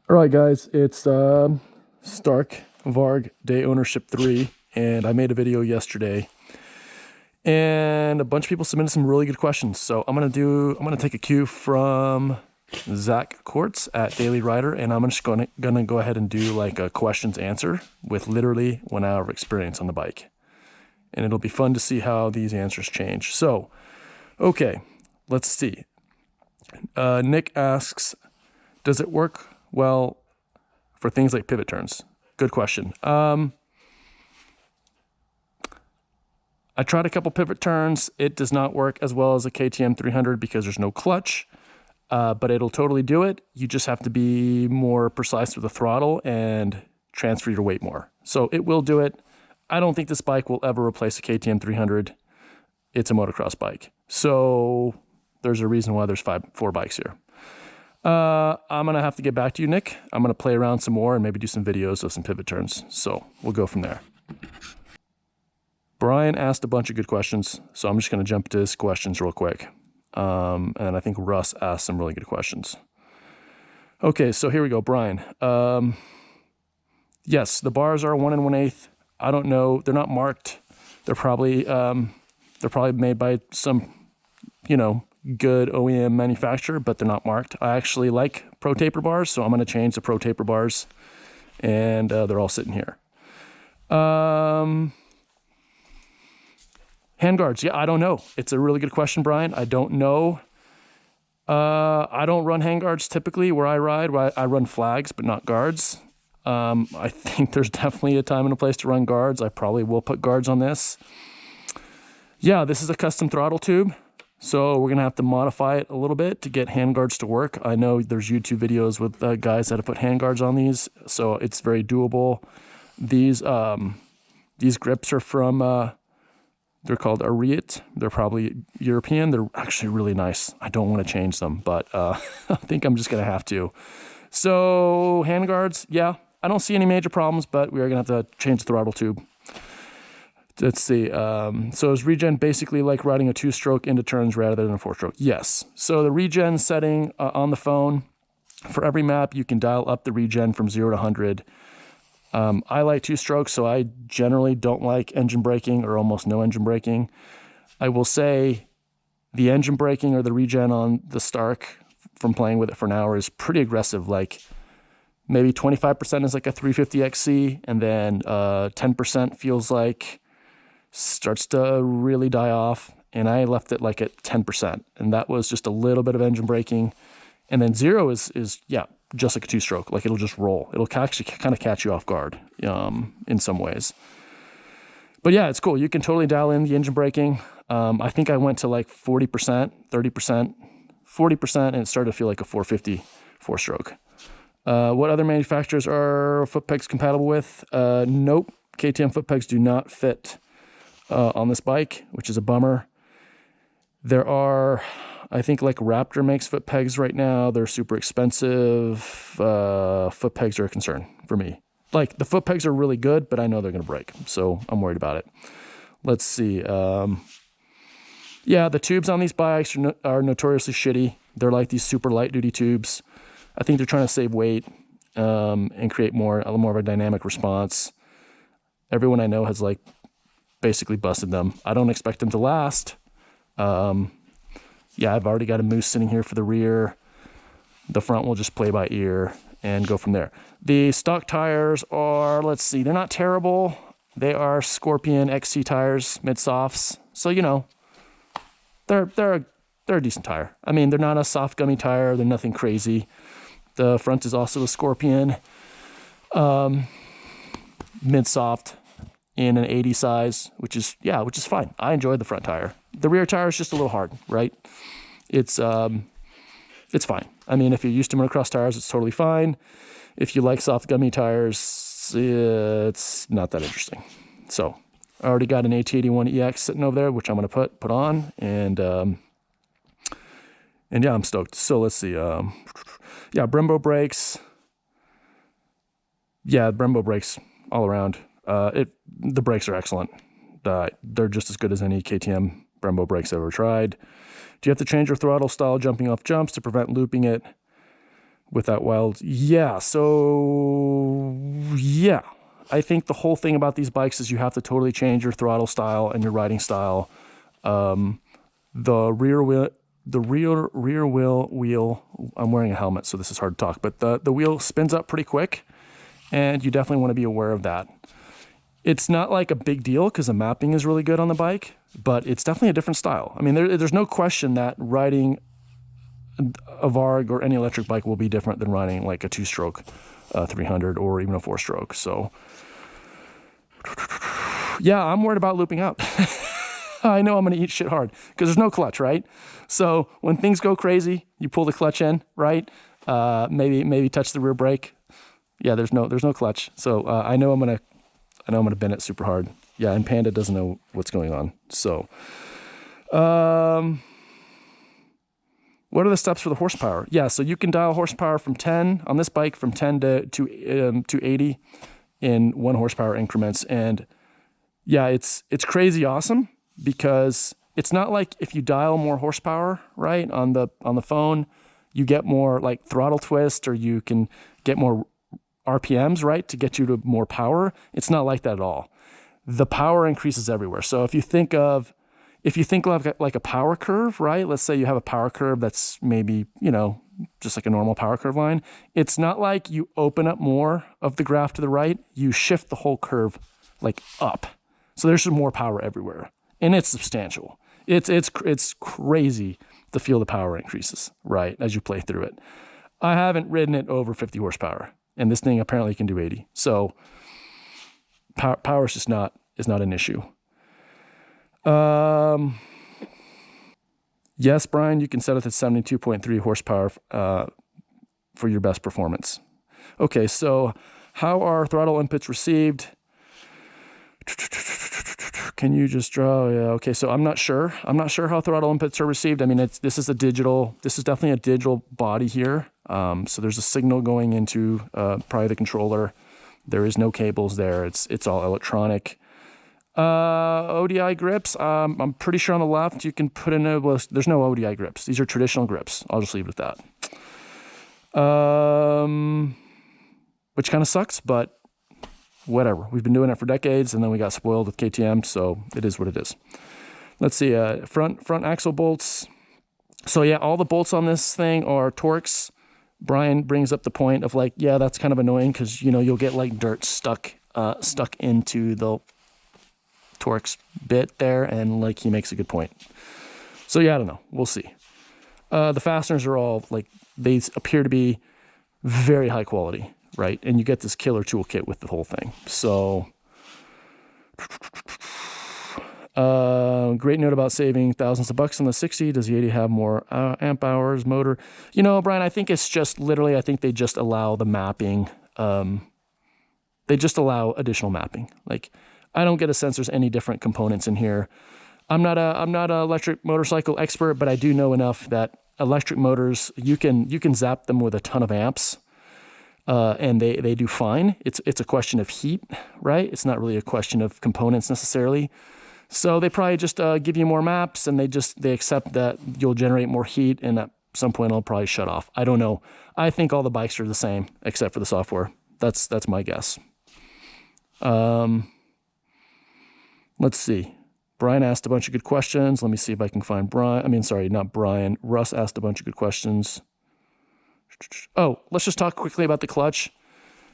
All right, guys, it's Stark Varg Day Ownership 3, and I made a video yesterday, and a bunch of people submitted some really good questions. So I'm gonna take a cue from Zach Quartz at Daily Rider, and I'm just gonna go ahead and do like a questions answer with literally 1 hour of experience on the bike, and it'll be fun to see how these answers change. So, okay, let's see. Nick asks, does it work well for things like pivot turns? Good question. I tried a couple pivot turns. It does not work as well as a KTM 300 because there's no clutch, but it'll totally do it. You just have to be more precise with the throttle and transfer your weight more. So it will do it. I don't think this bike will ever replace a KTM 300. It's a motocross bike. So there's a reason why there's four bikes here. I'm going to have to get back to you, Nick. I'm going to play around some more and maybe do some videos of some pivot turns. So we'll go from there. Brian asked a bunch of good questions, so I'm just going to jump to his questions real quick. And I think Russ asked some really good questions. Okay, so here we go, Brian. Yes, the bars are 1 1/8. I don't know. They're not marked. They're probably made by some, good OEM manufacturer, but they're not marked. I actually like Pro Taper bars, so I'm going to change the Pro Taper bars, and they're all sitting here. Handguards, yeah, I don't know. It's a really good question, Brian. I don't know. I don't run handguards typically where I ride. I run flags, but not guards. I think there's definitely a time and a place to run guards. I probably will put guards on this. Yeah, this is a custom throttle tube, so we're going to have to modify it a little bit to get handguards to work. I know there's YouTube videos with guys that have put handguards on these, so it's very doable. These grips are from... they're called Ariat. They're probably European. They're actually really nice. I don't want to change them, but I think I'm just going to have to. So handguards, yeah, I don't see any major problems, but we are going to have to change the throttle tube. Let's see. So is Regen basically like riding a 2-stroke into turns rather than a 4-stroke? Yes. So the Regen setting on the phone, for every map, you can dial up the Regen from 0 to 100. I like 2-strokes, so I generally don't like engine braking or almost no engine braking. I will say the engine braking or the Regen on the Stark from playing with it for an hour is pretty aggressive. Like maybe 25% is like a 350 XC, and then 10% feels like starts to really die off. And I left it like at 10%, and that was just a little bit of engine braking. And then 0 is just like a 2-stroke, like it'll just roll. It'll actually kind of catch you off guard in some ways. But yeah, it's cool. You can totally dial in the engine braking. I think I went to like 40%, 30%, 40%, and it started to feel like a 450 4-stroke. What other manufacturers are foot pegs compatible with? Nope. KTM foot pegs do not fit on this bike, which is a bummer. There are... I think like Raptor makes foot pegs right now. They're super expensive. Foot pegs are a concern for me. Like the foot pegs are really good, but I know they're going to break. So I'm worried about it. Let's see. Yeah, the tubes on these bikes are notoriously shitty. They're like these super light duty tubes. I think they're trying to save weight and create a little more of a dynamic response. Everyone I know has like basically busted them. I don't expect them to last. Yeah, I've already got a moose sitting here for the rear. The front will just play by ear and go from there. The stock tires are, let's see, they're not terrible. They are Scorpion XC tires, mid-softs. So, they're a decent tire. I mean, they're not a soft gummy tire. They're nothing crazy. The front is also a Scorpion mid-soft in an 80 size, which is fine. I enjoy the front tire. The rear tire is just a little hard, right? It's fine. I mean, if you're used to motocross tires, it's totally fine. If you like soft gummy tires, it's not that interesting. So I already got an AT81 EX sitting over there, which I'm going to put on, and yeah, I'm stoked. So let's see. Yeah, Brembo brakes. Yeah, Brembo brakes all around. The brakes are excellent. They're just as good as any KTM Brembo brakes I've ever tried. Do you have to change your throttle style jumping off jumps to prevent looping it? without wild. Yeah. So yeah, I think the whole thing about these bikes is you have to totally change your throttle style and your riding style. The rear wheel. I'm wearing a helmet, so this is hard to talk. But the wheel spins up pretty quick, and you definitely want to be aware of that. It's not like a big deal because the mapping is really good on the bike, but it's definitely a different style. I mean, there's no question that riding a Varg or any electric bike will be different than riding like a 2-stroke 300 or even a 4-stroke. So yeah, I'm worried about looping out. I know I'm going to eat shit hard because there's no clutch, right? So when things go crazy, you pull the clutch in, right? Maybe touch the rear brake. Yeah, there's no clutch. So I know I'm gonna bend it super hard. Yeah, and Panda doesn't know what's going on. So, what are the steps for the horsepower? Yeah, so you can dial horsepower from 10 on this bike from 10 to 80 in 1 horsepower increments, and yeah, it's crazy awesome because it's not like if you dial more horsepower right on the phone, you get more like throttle twist or you can get more RPMs, right, to get you to more power. It's not like that at all. The power increases everywhere. So if you think of like a power curve, right? Let's say you have a power curve that's maybe, just like a normal power curve line. It's not like you open up more of the graph to the right. You shift the whole curve like up. So there's some more power everywhere. And it's substantial. It's crazy to feel the power increases, right, as you play through it. I haven't ridden it over 50 horsepower. And this thing apparently can do 80. So power is just not an issue. Yes, Brian, you can set it at 72.3 horsepower for your best performance. Okay, so how are throttle inputs received? Can you just draw? Yeah, okay, so I'm not sure. I'm not sure how throttle inputs are received. I mean, this is definitely a digital body here. So there's a signal going into probably the controller. There is no cables there. It's all electronic. ODI grips. I'm pretty sure on the left you can put in there's no ODI grips. These are traditional grips. I'll just leave it at that. Which kind of sucks, but whatever. We've been doing it for decades, and then we got spoiled with KTM, so it is what it is. Let's see. Front axle bolts. So yeah, all the bolts on this thing are Torx. Brian brings up the point of like, yeah, that's kind of annoying because you'll get like dirt stuck into the Torx bit there, and like he makes a good point. So yeah, I don't know. We'll see. The fasteners are all like, they appear to be very high quality, right? And you get this killer toolkit with the whole thing. So great note about saving thousands of bucks on the 60. Does the 80 have more amp hours, motor? Brian, I think it's just literally, I think they just allow the mapping. They just allow additional mapping. Like, I don't get a sense there's any different components in here. I'm not an electric motorcycle expert, but I do know enough that electric motors, you can zap them with a ton of amps, and they do fine. It's a question of heat, right? It's not really a question of components necessarily. So they probably just give you more maps, and they accept that you'll generate more heat, and at some point it'll probably shut off. I don't know. I think all the bikes are the same except for the software. That's my guess. Let's see. Brian asked a bunch of good questions. Let me see if I can find Brian. I mean, sorry, not Brian. Russ asked a bunch of good questions. Oh, let's just talk quickly about the clutch.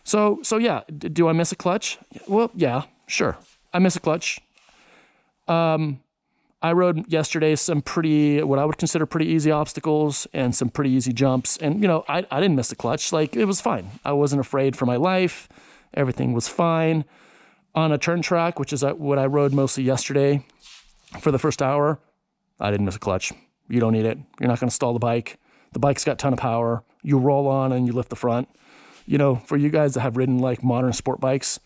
So yeah, do I miss a clutch? Well, yeah, sure. I miss a clutch. I rode yesterday some what I would consider pretty easy obstacles and some pretty easy jumps. And, I didn't miss the clutch. Like, it was fine. I wasn't afraid for my life. Everything was fine. On a turn track, which is what I rode mostly yesterday for the first hour, I didn't miss a clutch. You don't need it. You're not going to stall the bike. The bike's got a ton of power. You roll on and you lift the front. For you guys that have ridden like modern sport bikes,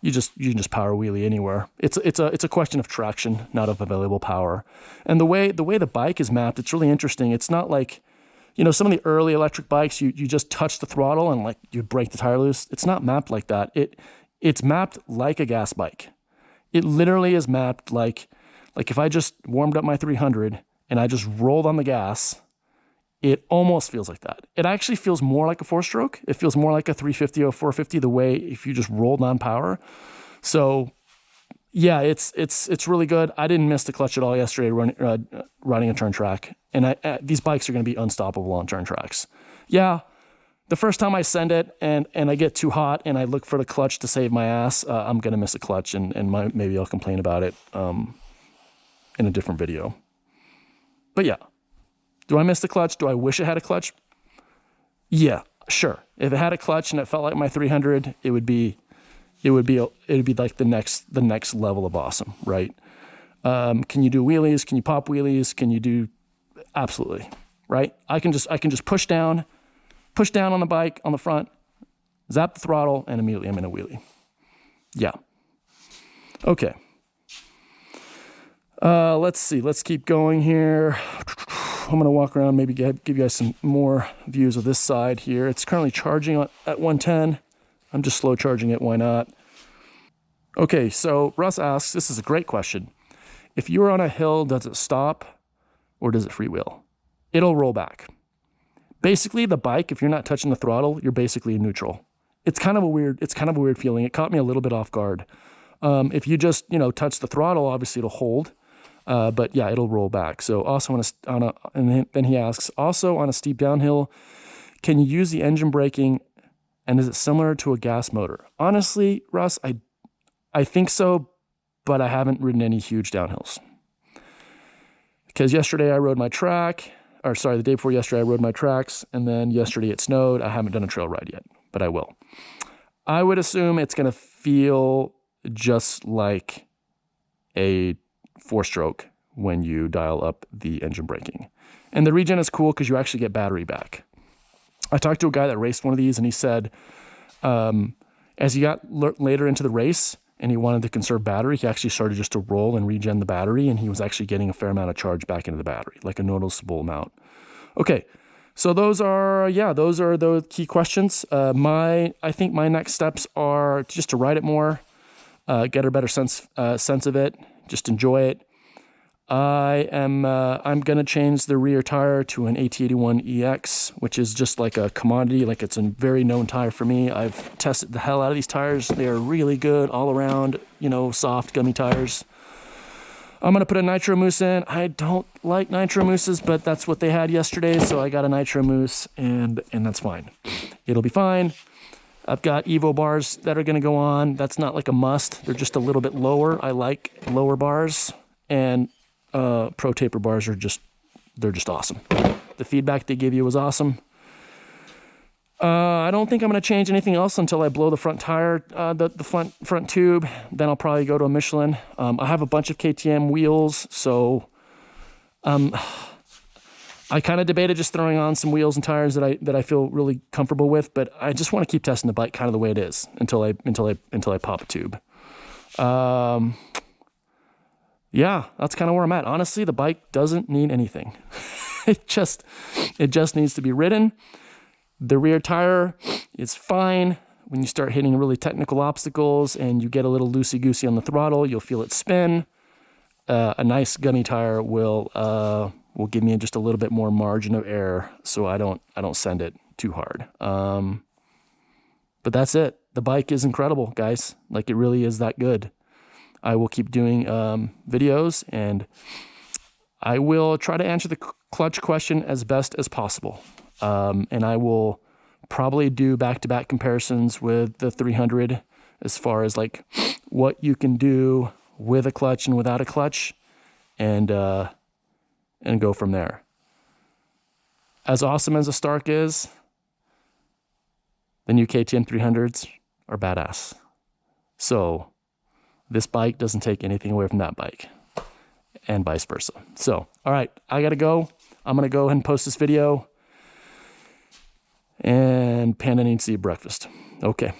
you can just power wheelie anywhere. It's a question of traction, not of available power. And the way the bike is mapped, it's really interesting. It's not like, some of the early electric bikes, you just touch the throttle and like you break the tire loose. It's not mapped like that. It's mapped like a gas bike. It literally is mapped like if I just warmed up my 300 and I just rolled on the gas, It almost feels like that. It actually feels more like a 4-stroke. It feels more like a 350 or 450 the way if you just rolled on power. So yeah, it's really good. I didn't miss the clutch at all yesterday riding a turn track. And these bikes are going to be unstoppable on turn tracks. Yeah, the first time I send it and I get too hot and I look for the clutch to save my ass, I'm going to miss a clutch and maybe I'll complain about it in a different video. But yeah. Do I miss the clutch? Do I wish it had a clutch? Yeah, sure. If it had a clutch and it felt like my 300, it would be like the next level of awesome, right? Can you do wheelies? Can you pop wheelies? Can you do absolutely, right? I can just push down on the bike on the front, zap the throttle, and immediately I'm in a wheelie. Yeah. Okay. Let's see. Let's keep going here. I'm going to walk around, maybe give you guys some more views of this side here. It's currently charging at 110. I'm just slow charging it. Why not? Okay, so Russ asks, this is a great question. If you're on a hill, does it stop or does it freewheel? It'll roll back. Basically, the bike, if you're not touching the throttle, you're basically in neutral. It's kind of a weird feeling. It caught me a little bit off guard. If you just, touch the throttle, obviously it'll hold. But yeah, it'll roll back. So also and then he asks, also on a steep downhill, can you use the engine braking and is it similar to a gas motor? Honestly, Russ, I think so, but I haven't ridden any huge downhills. Because yesterday I rode my track, the day before yesterday I rode my tracks, and then yesterday it snowed. I haven't done a trail ride yet, but I will. I would assume it's going to feel just like a 4-stroke when you dial up the engine braking. And the Regen is cool because you actually get battery back. I talked to a guy that raced one of these and he said as he got later into the race and he wanted to conserve battery, he actually started just to roll and regen the battery and he was actually getting a fair amount of charge back into the battery, like a noticeable amount. Okay, so those are the key questions. I think my next steps are just to ride it more, get a better sense of it, just enjoy it. I'm gonna change the rear tire to an AT81EX, which is just like a commodity, like it's a very known tire for me. I've tested the hell out of these tires. They are really good all around, soft gummy tires. I'm gonna put a Nitro Mousse in. I don't like Nitro Mousses, but that's what they had yesterday, so I got a Nitro Mousse and that's fine. It'll be fine. I've got Evo bars that are gonna go on. That's not like a must. They're just a little bit lower. I like lower bars, and Pro Taper bars they're just awesome. The feedback they give you was awesome. I don't think I'm going to change anything else until I blow the front tire, the front tube. Then I'll probably go to a Michelin. I have a bunch of KTM wheels, so I kind of debated just throwing on some wheels and tires that I feel really comfortable with, but I just want to keep testing the bike kind of the way it is until I pop a tube. Yeah, that's kind of where I'm at. Honestly, the bike doesn't need anything. It just needs to be ridden. The rear tire is fine. When you start hitting really technical obstacles and you get a little loosey-goosey on the throttle, you'll feel it spin. A nice gummy tire will give me just a little bit more margin of error, so I don't send it too hard. But that's it. The bike is incredible, guys. Like, it really is that good. I will keep doing videos, and I will try to answer the clutch question as best as possible. And I will probably do back-to-back comparisons with the 300 as far as like what you can do with a clutch and without a clutch, and go from there. As awesome as a Stark is, the new KTM 300s are badass. So this bike doesn't take anything away from that bike, and vice versa. So, all right, I gotta go. I'm gonna go ahead and post this video, and Panda needs to eat breakfast. Okay.